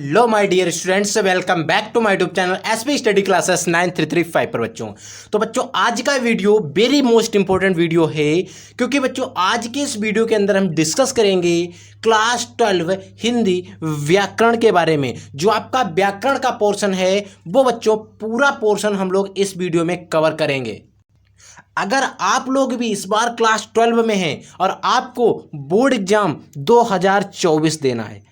Hello my dear students, welcome back to my YouTube channel SP study classes 9335 पर बच्चों आज का video very most important video है, क्योंकि बच्चों आज के इस वीडियो के अंदर हम डिस्कस करेंगे क्लास 12 हिंदी व्याकरण के बारे में। जो आपका व्याकरण का पोर्शन है वो बच्चों पूरा पोर्शन हम लोग इस वीडियो में कवर करेंगे। अगर आप लोग भी इस बार क्लास 12 में हैं और आपको बोर्ड एग्जाम 2024 देना है,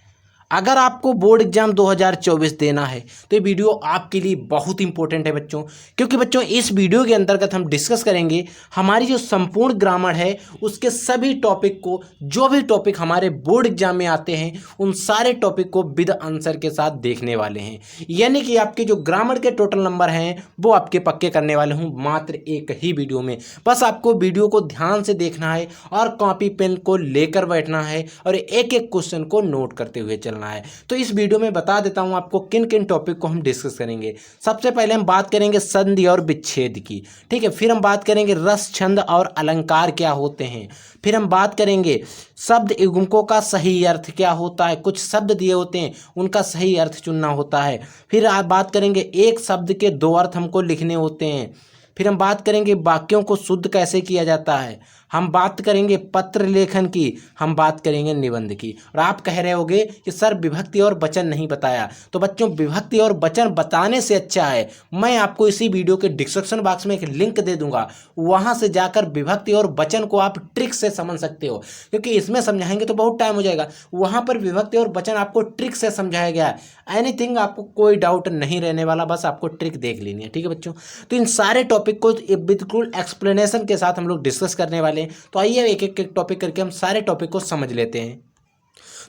अगर आपको बोर्ड एग्जाम 2024 देना है तो ये वीडियो आपके लिए बहुत इंपॉर्टेंट है बच्चों, क्योंकि बच्चों इस वीडियो के अंतर्गत हम डिस्कस करेंगे हमारी जो संपूर्ण ग्रामर है उसके सभी टॉपिक को, जो भी टॉपिक हमारे बोर्ड एग्जाम में आते हैं उन सारे टॉपिक को विद आंसर के साथ देखने वाले हैं। यानी कि आपके जो ग्रामर के टोटल नंबर हैं वो आपके पक्के करने वाले हूँ मात्र एक ही वीडियो में। बस आपको वीडियो को ध्यान से देखना है और कॉपी पेन को लेकर बैठना है और एक एक क्वेश्चन को नोट करते हुए चलना है। तो इस वीडियो में बता देता हूं आपको किन किन टॉपिक को हम डिस्कस करेंगे। सबसे पहले हम बात करेंगे संधि और विच्छेद की, ठीक है। फिर हम बात करेंगे रस, छंद और अलंकार क्या होते हैं। फिर हम बात करेंगे शब्द युग्मकों का सही अर्थ क्या होता है। कुछ शब्द दिए होते हैं उनका सही अर्थ चुनना होता है। फिर आप बात करेंगे एक शब्द के दो अर्थ हमको लिखने होते हैं। फिर हम बात करेंगे वाक्यों को शुद्ध कैसे किया जाता है। हम बात करेंगे पत्र लेखन की, हम बात करेंगे निबंध की। और आप कह रहे होंगे कि सर विभक्ति और वचन नहीं बताया, तो बच्चों विभक्ति और वचन बताने से अच्छा है मैं आपको इसी वीडियो के डिस्क्रिप्शन बॉक्स में एक लिंक दे दूंगा, वहां से जाकर विभक्ति और वचन को आप ट्रिक से समझ सकते हो, क्योंकि इसमें समझाएंगे तो बहुत टाइम हो जाएगा। वहां पर विभक्ति और वचन आपको ट्रिक से समझाया गया है। एनीथिंग आपको कोई डाउट नहीं रहने वाला, बस आपको ट्रिक देख लेनी है, ठीक है बच्चों। तो इन सारे टॉपिक को बिल्कुल एक्सप्लेनेशन के साथ हम लोग डिस्कस करने वाले हैं। तो आइए एक एक टॉपिक करके हम सारे टॉपिक को समझ लेते हैं।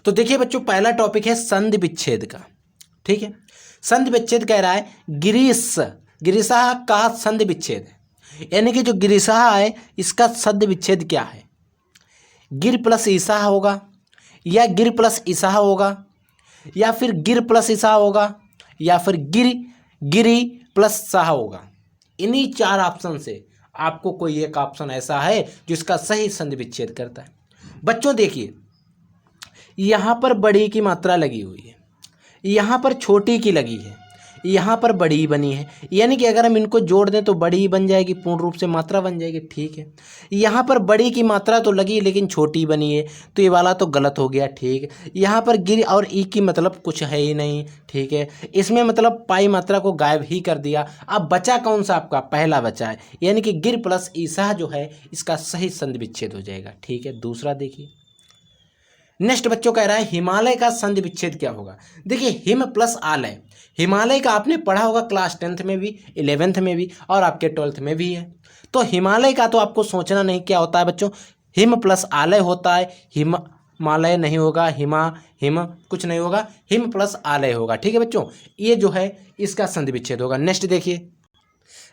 तो देखिए बच्चों पहला टॉपिक है संधि विच्छेद का, ठीक है। संधि विच्छेद कह रहा है गिरिशा का संधि विच्छेद है, यानी कि जो गिरिशा है इसका संधि विच्छेद क्या है। गिर प्लस ईसा होगा, या गिर प्लस ईसा होगा, या फिर गिर प्लस ईसा होगा, या फिर गिरी प्लस साह होगा। इन्हीं चार ऑप्शन से आपको कोई एक ऑप्शन ऐसा है जिसका सही संधि विच्छेद करता है। बच्चों देखिए यहाँ पर बड़ी की मात्रा लगी हुई है, यहाँ पर छोटी की लगी है, यहाँ पर बड़ी बनी है, यानी कि अगर हम इनको जोड़ दें तो बड़ी बन जाएगी, पूर्ण रूप से मात्रा बन जाएगी, ठीक है। यहाँ पर बड़ी की मात्रा तो लगी लेकिन छोटी बनी है, तो ये वाला तो गलत हो गया, ठीक है। यहाँ पर गिर और ई की मतलब कुछ है ही नहीं, ठीक है। इसमें मतलब पाई मात्रा को गायब ही कर दिया। अब बचा कौन सा आपका, पहला बचा है, यानी कि गिर प्लस ईसा जो है इसका सही संधि विच्छेद हो जाएगा, ठीक है। दूसरा देखिए नेक्स्ट बच्चों कह रहा है हिमालय का संधि विच्छेद क्या होगा। देखिए हिम प्लस आलय, हिमालय का आपने पढ़ा होगा क्लास 10th में भी, 11th में भी और आपके 12th में भी है। तो हिमालय का तो आपको सोचना नहीं क्या होता है बच्चों, हिम प्लस आलय होता है, हिमालय नहीं होगा, हिम कुछ नहीं होगा, हिम प्लस आलय होगा, ठीक है बच्चों। ये जो है इसका संधि विच्छेद होगा। नेक्स्ट देखिए,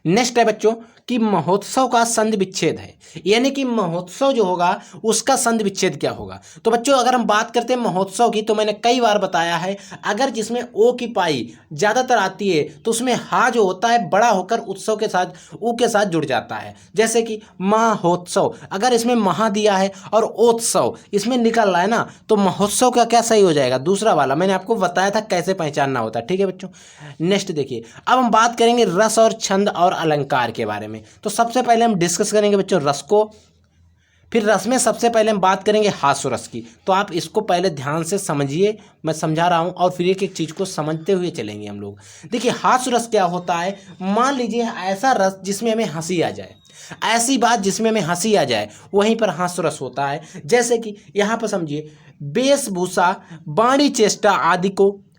नेक्स्ट है बच्चों कि महोत्सव का संधि विच्छेद है, यानी कि महोत्सव जो होगा उसका संधि विच्छेद क्या होगा। तो बच्चों अगर हम बात करते हैं महोत्सव की, तो मैंने कई बार बताया है अगर जिसमें ओ की पाई ज़्यादातर आती है तो उसमें हा जो होता है बड़ा होकर उत्सव के साथ ऊ के साथ जुड़ जाता है। जैसे कि महोत्सव, अगर इसमें महा दिया है और ओत्सव इसमें निकल रहा है ना, तो महोत्सव का क्या सही हो जाएगा, दूसरा वाला। मैंने आपको बताया था कैसे पहचानना होता है, ठीक है बच्चों। नेक्स्ट देखिए अब हम बात करेंगे रस और छंद और अलंकार के बारे में। तो सबसे पहले हम डिस्कस करेंगे बच्चों रस को, फिर रस में सबसे पहले हम बात करेंगे हास्य रस की। तो आप इसको पहले ध्यान से समझिए, मैं समझा रहा हूं और फिर एक एक चीज को समझते हुए चलेंगे हम लोग। देखिए हास्य रस क्या होता है, मान लीजिए ऐसा रस जिसमें हमें हंसी आ जाए, ऐसी बात जिसमें हमें हंसी आ जाए, वहीं पर हास्य रस होता है। जैसे कि यहाँ पर समझिए वेशभूषा, वाणी, चेष्टा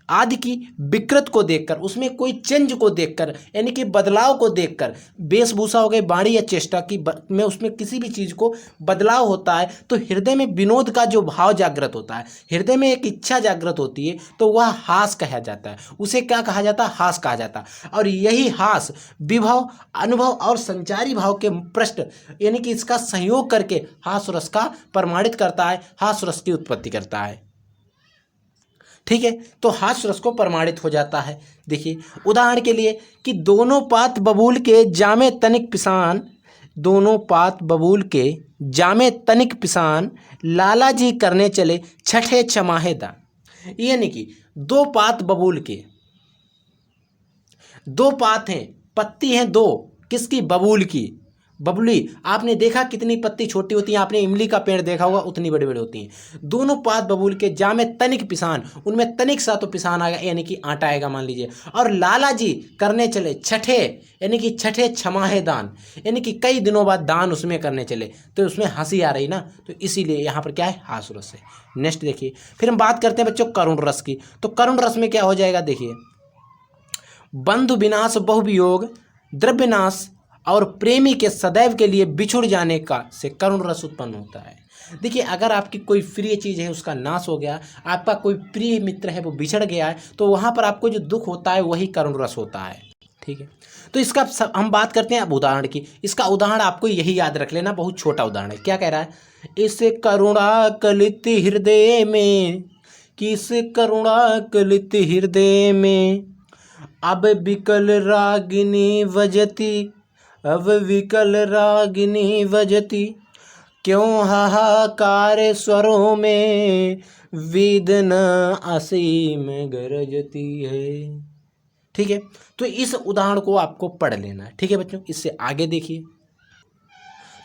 आदि की विकृत को देखकर, उसमें कोई चेंज को देखकर, यानी कि बदलाव को देखकर, वेशभूषा हो गई, वाणी या चेष्टा की में उसमें किसी भी चीज़ को बदलाव होता है तो हृदय में विनोद का जो भाव जागृत होता है, हृदय में एक इच्छा जागृत होती है, तो वह हास कहा जाता है। उसे क्या कहा जाता है, हास कहा जाता है। और यही हास विभव, अनुभव और संचारी भाव के पृष्ठ, यानी कि इसका संयोग करके हास रस का प्रमाणित करता है, हास रस की उत्पत्ति करता है, ठीक है। तो हास्य रस को प्रमाणित हो जाता है। देखिए उदाहरण के लिए कि दोनों पात बबूल के जामे तनिक पिसान, दोनों पात बबूल के जामे तनिक पिसान, लाला जी करने चले छठे छमाहे दान। यानी कि दो पात बबूल के, दो पात हैं, पत्ती हैं दो, किसकी? बबूल की। बबुली, आपने देखा कितनी पत्ती छोटी होती है, आपने इमली का पेड़ देखा होगा, उतनी बड़ी बड़ी होती हैं। दोनों पात बबूल के, जा में तनिक पिसान, उनमें तनिक सा तो पिसान आएगा, यानी कि आटा आएगा मान लीजिए। और लाला जी करने चले छठे, यानी कि छठे छमाहे दान, यानी कि कई दिनों बाद दान उसमें करने चले, तो उसमें हंसी आ रही ना, तो इसीलिए यहाँ पर क्या है? हास्य रस है। नेक्स्ट देखिए, फिर हम बात करते हैं बच्चों करुण रस की। तो करुण रस में क्या हो जाएगा? देखिए, बंधु विनाश बहुवियोग, द्रव्य नाश और प्रेमी के सदैव के लिए बिछुड़ जाने का से करुण रस उत्पन्न होता है। देखिए, अगर आपकी कोई प्रिय चीज़ है उसका नाश हो गया, आपका कोई प्रिय मित्र है वो बिछड़ गया है, तो वहाँ पर आपको जो दुख होता है वही करुण रस होता है। ठीक है, तो इसका हम बात करते हैं अब उदाहरण की। इसका उदाहरण आपको यही याद रख लेना, बहुत छोटा उदाहरण है। क्या कह रहा है? इस करुणा कलित हृदय में, किस करुणा कलित हृदय में, अब विकल रागिनी वजती, अब विकल रागिनी वजती, क्यों हाहाकार स्वरों में, वेदना असीम गरजती है। ठीक है, तो इस उदाहरण को आपको पढ़ लेना है। ठीक है बच्चों, इससे आगे देखिए।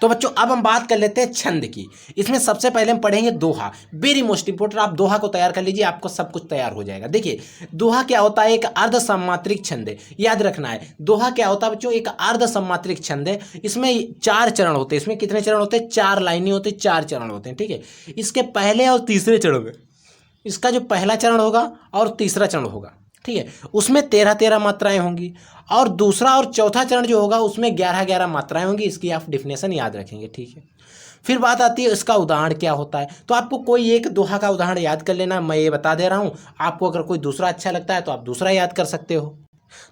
तो बच्चों अब हम बात कर लेते हैं छंद की। इसमें सबसे पहले हम पढ़ेंगे दोहा, वेरी मोस्ट इंपोर्टेंट। आप दोहा को तैयार कर लीजिए, आपको सब कुछ तैयार हो जाएगा। देखिए, दोहा क्या होता है? एक अर्ध सम्मात्रिक छंद है, याद रखना है। दोहा क्या होता है बच्चों? एक अर्ध सम्मात्रिक छंद है। इसमें 4 चरण होते हैं। इसमें कितने चरण होते हैं? 4 लाइनें होती हैं, 4 चरण होते हैं। ठीक है, इसके पहले और तीसरे चरण में, इसका जो पहला चरण होगा और तीसरा चरण होगा, ठीक है, उसमें 13-13 मात्राएं होंगी, और दूसरा और चौथा चरण जो होगा उसमें 11-11 मात्राएं होंगी। इसकी आप डिफिनेशन याद रखेंगे। ठीक है, फिर बात आती है इसका उदाहरण क्या होता है। तो आपको कोई एक दोहा का उदाहरण याद कर लेना, मैं ये बता दे रहा हूँ। आपको अगर कोई दूसरा अच्छा लगता है तो आप दूसरा याद कर सकते हो।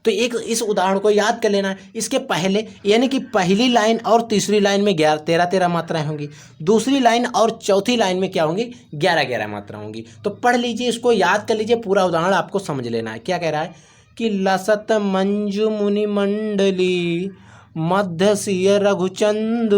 तो एक इस उदाहरण को याद कर लेना है। इसके पहले यानी कि पहली लाइन और तीसरी लाइन में 13-13 मात्राएं होंगी, दूसरी लाइन और चौथी लाइन में क्या होंगी? 11-11 मात्रा होंगी। तो पढ़ लीजिए, इसको याद कर लीजिए, पूरा उदाहरण आपको समझ लेना है। क्या कह रहा है कि लसत मंजु मुनि मंडली, मध्य सिय रघुचंद,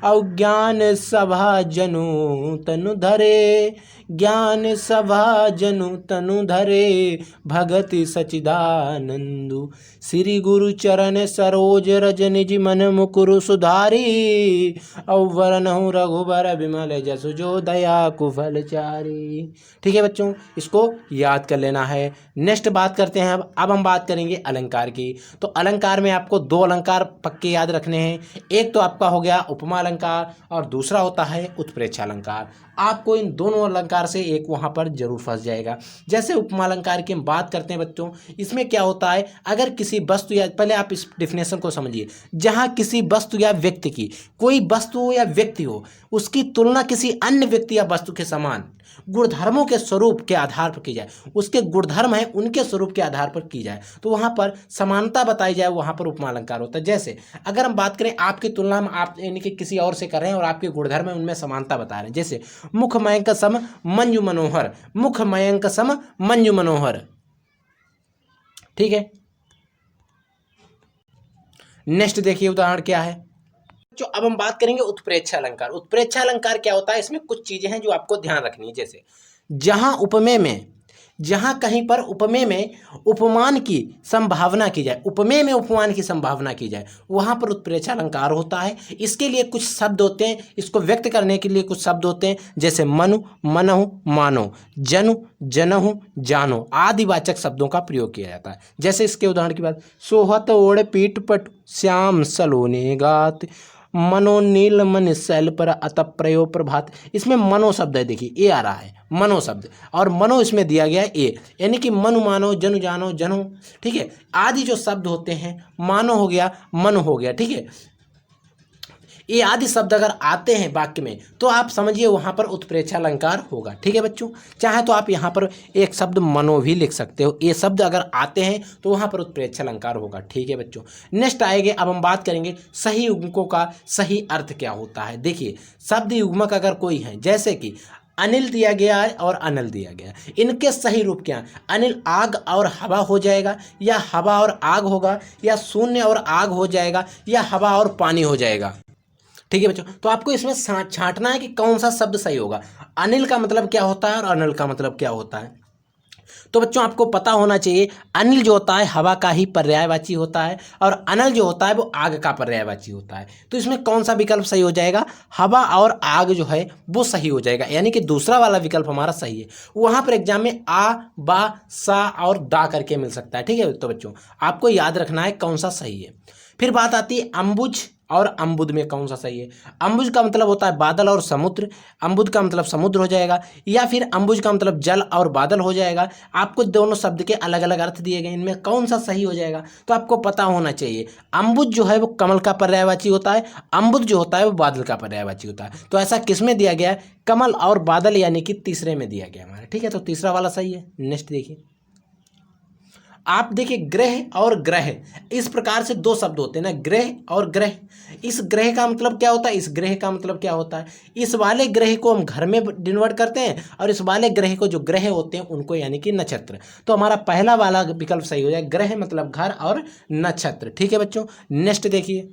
अज्ञान सभा जनु तनु धरे, ज्ञान सभा जनु तनु धरे, भगति सचिदानंदु, श्री गुरु चरण सरोज रज निज मन मुकुरु सुधारी, अवरनहु रघुबर विमल जसु जो दया कुफल चारी। ठीक है बच्चों, इसको याद कर लेना है। नेक्स्ट बात करते हैं अब हम बात करेंगे अलंकार की। तो अलंकार में आपको 2 अलंकार पक्के याद रखने हैं। एक तो आपका हो गया उपमा अलंकार और दूसरा होता है उत्प्रेक्षा अलंकार। आपको इन दोनों अलंकार से एक वहाँ पर जरूर फंस जाएगा। जैसे उपमा अलंकार की हम बात करते हैं बच्चों, इसमें क्या होता है? अगर किसी वस्तु या, पहले आप इस डिफिनेशन को समझिए, जहाँ किसी वस्तु या व्यक्ति की, कोई वस्तु हो या व्यक्ति हो, उसकी तुलना किसी अन्य व्यक्ति या वस्तु के समान गुणधर्मों के स्वरूप के आधार पर की जाए, उसके गुणधर्म है उनके स्वरूप के आधार पर की जाए, तो वहाँ पर समानता बताई जाए, वहाँ पर उपमा अलंकार होता है। जैसे अगर हम बात करें आपकी तुलना में आप यानी कि किसी और से कर रहे हैं और आपके गुणधर्म है उनमें समानता बता रहे हैं, जैसे मुख मयंक सम मंजू मनोहर, मुख मयंक सम मंजू मनोहर। ठीक है, नेक्स्ट देखिए उदाहरण क्या है। जो अब हम बात करेंगे उत्प्रेक्षा अलंकार। उत्प्रेक्षा अलंकार क्या होता है? इसमें कुछ चीजें हैं जो आपको ध्यान रखनी है। जैसे जहां उपमेय में, जहां कहीं पर उपमेय में उपमान की संभावना की जाए, उपमेय में उपमान की संभावना की जाए, वहां पर उत्प्रेक्षा अलंकार होता है। इसके लिए कुछ शब्द होते हैं, इसको व्यक्त करने के लिए कुछ शब्द होते हैं, जैसे मनु मनहु मानो, जनु जनहु जानो आदि वाचक शब्दों का प्रयोग किया जाता है। जैसे इसके उदाहरण की बात, सोहत ओढ़ पीठ पट श्याम सलोने गात, मनो नील मन शैल पर अतप्रयो प्रभात। इसमें मनो शब्द है, देखिए ए आ रहा है, मनो शब्द, और मनो इसमें दिया गया है ए, यानी कि मनु मानो, जनु जानो, जनु। ठीक है, आदि जो शब्द होते हैं, मानो हो गया, मन हो गया। ठीक है, ये आदि शब्द अगर आते हैं वाक्य में तो आप समझिए वहाँ पर उत्प्रेक्षा अलंकार होगा। ठीक है बच्चों, चाहे तो आप यहाँ पर एक शब्द मनो भी लिख सकते हो, ये शब्द अगर आते हैं तो वहाँ पर उत्प्रेक्षा अलंकार होगा। ठीक है बच्चों, नेक्स्ट आएंगे, अब हम बात करेंगे सही युग्मकों का सही अर्थ क्या होता है। देखिए, शब्द युग्मक अगर कोई है, जैसे कि अनिल दिया गया है और अनल दिया गया है, इनके सही रूप क्या है? अनिल आग और हवा हो जाएगा, या हवा और आग होगा, या शून्य और आग हो जाएगा, या हवा और पानी हो जाएगा। ठीक है बच्चों, तो आपको इसमें छांटना है कि कौन सा शब्द सही होगा। अनिल का मतलब क्या होता है और अनल का मतलब क्या होता है। तो बच्चों आपको पता होना चाहिए अनिल जो होता है हवा का ही पर्यायवाची होता है और अनल जो होता है वो आग का पर्यायवाची होता है। तो इसमें कौन सा विकल्प सही हो जाएगा? हवा और आग जो है वो सही हो जाएगा, यानी कि दूसरा वाला विकल्प हमारा सही है। वहां पर एग्जाम में आ, बा, सा और दा करके मिल सकता है। ठीक है, तो बच्चों आपको याद रखना है कौन सा सही है। फिर बात आती है अम्बुज और अम्बुद में कौन सा सही है। अम्बुज का मतलब होता है बादल और समुद्र, अम्बुद का मतलब समुद्र हो जाएगा, या फिर अम्बुज का मतलब जल और बादल हो जाएगा। आपको दोनों शब्द के अलग अलग अर्थ दिए गए, इनमें कौन सा सही हो जाएगा तो आपको पता होना चाहिए। अम्बुज जो है वो कमल का पर्यायवाची होता है, अम्बुद जो होता है वो बादल का पर्यायवाची होता है। तो ऐसा किस में दिया गया है? कमल और बादल, यानी कि तीसरे में दिया गया हमारा। ठीक है, तो तीसरा वाला सही है। नेक्स्ट देखिए, आप देखिए ग्रह और ग्रह, इस प्रकार से दो शब्द होते हैं ना, ग्रह और ग्रह। इस ग्रह का मतलब क्या होता है, इस ग्रह का मतलब क्या होता है? इस वाले ग्रह को हम घर में डिनोट करते हैं और इस वाले ग्रह को जो ग्रह होते हैं उनको यानी कि नक्षत्र। तो हमारा पहला वाला विकल्प सही हो जाए, ग्रह मतलब घर और नक्षत्र। ठीक है बच्चों, नेक्स्ट देखिए।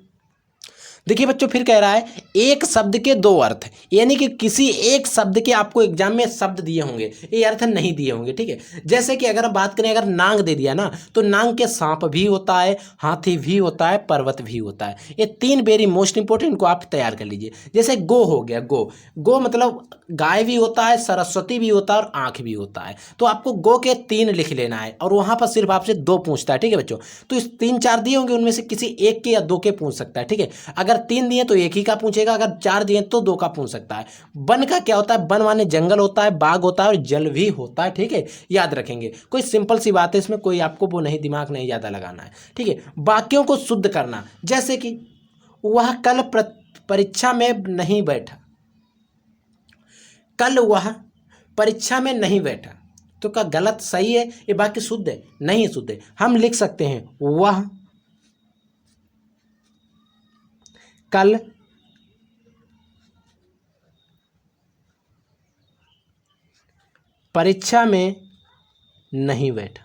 देखिए बच्चों फिर कह रहा है एक शब्द के दो अर्थ, यानी कि किसी एक शब्द के आपको एग्जाम में शब्द दिए होंगे, ये अर्थ नहीं दिए होंगे। ठीक है, जैसे कि अगर बात करें, अगर नांग दे दिया ना, तो नांग के सांप भी होता है, हाथी भी होता है, पर्वत भी होता है। ये तीन वेरी मोस्ट इंपॉर्टेंट, इनको आप तैयार कर लीजिए। जैसे गो हो गया, गो, गो मतलब गाय भी होता है, सरस्वती भी होता है और आंख भी होता है। तो आपको गो के तीन लिख लेना है और वहां पर सिर्फ आपसे दो पूछता है। ठीक है बच्चों, तो इस तीन चार दिए होंगे, उनमें से किसी एक के या दो के पूछ सकता है। ठीक है, अगर तीन दिए तो एक ही का पूछेगा, अगर चार दिए तो दो का पूछ सकता है। वन का क्या होता है? वन माने जंगल होता है, बाग होता है और जल भी होता है। ठीक है, याद रखेंगे, कोई सिंपल सी बात है, इसमें कोई आपको वो नहीं, दिमाग नहीं ज्यादा लगाना है। ठीक है, वाक्यों को शुद्ध करना, जैसे कि वह कल परीक्षा में नहीं बैठा, कल वह परीक्षा में नहीं बैठा, तो क्या गलत सही है? ये वाक्य शुद्ध है? नहीं शुद्ध है। हम लिख सकते हैं वह कल परीक्षा में नहीं बैठा,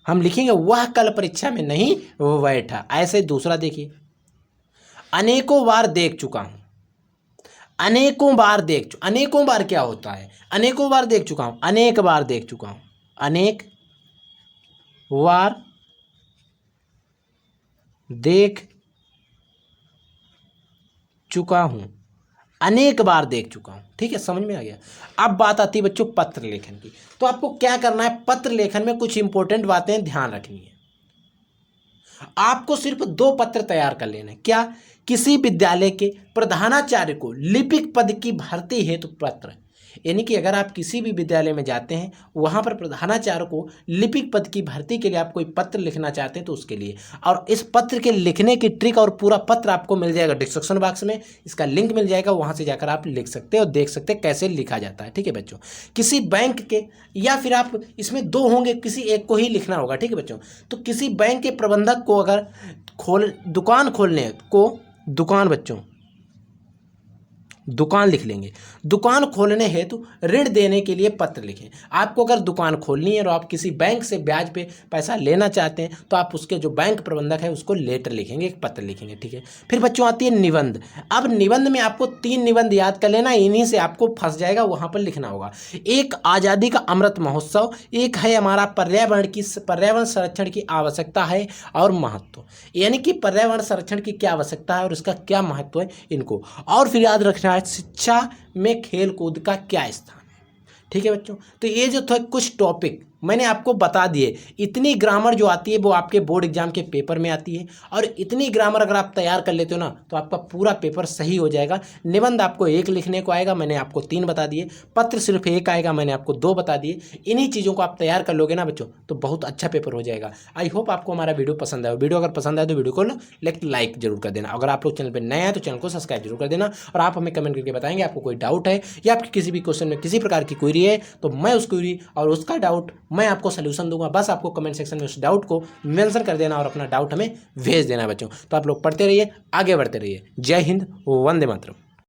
हम लिखेंगे वह कल परीक्षा में नहीं बैठा। ऐसे दूसरा देखिए, अनेकों बार देख चुका हूं, अनेकों बार अनेकों बार क्या होता है? अनेकों बार देख चुका हूं, अनेक बार देख चुका हूं, अनेक बार देख चुका हूं, अनेक बार देख चुका हूं। ठीक है, समझ में आ गया। अब बात आती है बच्चों पत्र लेखन की। तो आपको क्या करना है, पत्र लेखन में कुछ इंपॉर्टेंट बातें ध्यान रखनी है। आपको सिर्फ दो पत्र तैयार कर लेना है। क्या? किसी विद्यालय के प्रधानाचार्य को लिपिक पद की भर्ती हेतु पत्र, यानी कि अगर आप किसी भी विद्यालय में जाते हैं, वहां पर प्रधानाचार्य को लिपिक पद की भर्ती के लिए आप कोई पत्र लिखना चाहते हैं तो उसके लिए, और इस पत्र के लिखने की ट्रिक और पूरा पत्र आपको मिल जाएगा डिस्क्रिप्शन बॉक्स में, इसका लिंक मिल जाएगा, वहां से जाकर आप लिख सकते हैं और देख सकते हैं कैसे लिखा जाता है। ठीक है बच्चों, किसी बैंक के, या फिर आप इसमें दो होंगे, किसी एक को ही लिखना होगा। ठीक है बच्चों, तो किसी बैंक के प्रबंधक को अगर दुकान खोलने को, दुकान बच्चों दुकान लिख लेंगे, दुकान खोलने हेतु ऋण देने के लिए पत्र लिखें। आपको अगर दुकान खोलनी है और आप किसी बैंक से ब्याज पे पैसा लेना चाहते हैं तो आप उसके जो बैंक प्रबंधक है उसको लेटर लिखेंगे, एक पत्र लिखेंगे। ठीक है, फिर बच्चों आती है निबंध। अब निबंध में आपको तीन निबंध याद कर लेना, इन्हीं से आपको फंस जाएगा, वहां पर लिखना होगा। एक आज़ादी का अमृत महोत्सव, एक है हमारा पर्यावरण संरक्षण की आवश्यकता है और महत्व, यानी कि पर्यावरण संरक्षण की क्या आवश्यकता है और इसका क्या महत्व है, इनको। और फिर याद रखना है शिक्षा में खेल कूद का क्या स्थान है। ठीक है बच्चों, तो ये जो था कुछ टॉपिक मैंने आपको बता दिए। इतनी ग्रामर जो आती है वो आपके बोर्ड एग्जाम के पेपर में आती है, और इतनी ग्रामर अगर आप तैयार कर लेते हो ना तो आपका पूरा पेपर सही हो जाएगा। निबंध आपको एक लिखने को आएगा, मैंने आपको 3 बता दिए। पत्र सिर्फ एक आएगा, मैंने आपको 2 बता दिए। इन्हीं चीज़ों को आप तैयार कर लोगे ना बच्चों तो बहुत अच्छा पेपर हो जाएगा। आई होप आपको हमारा वीडियो पसंद आए। वीडियो अगर पसंद आए तो वीडियो को लाइक जरूर कर देना। अगर आप लोग चैनल पर नए हैं तो चैनल को सब्सक्राइब जरूर कर देना, और आप हमें कमेंट करके बताएंगे आपको कोई डाउट है या आपकी किसी भी क्वेश्चन में किसी प्रकार की क्वेरी है, तो मैं उस क्वेरी और उसका डाउट मैं आपको सोल्यूशन दूंगा। बस आपको कमेंट सेक्शन में उस डाउट को मेंशन कर देना और अपना डाउट हमें भेज देना बच्चों। तो आप लोग पढ़ते रहिए, आगे बढ़ते रहिए। जय हिंद, वंदे मातरम।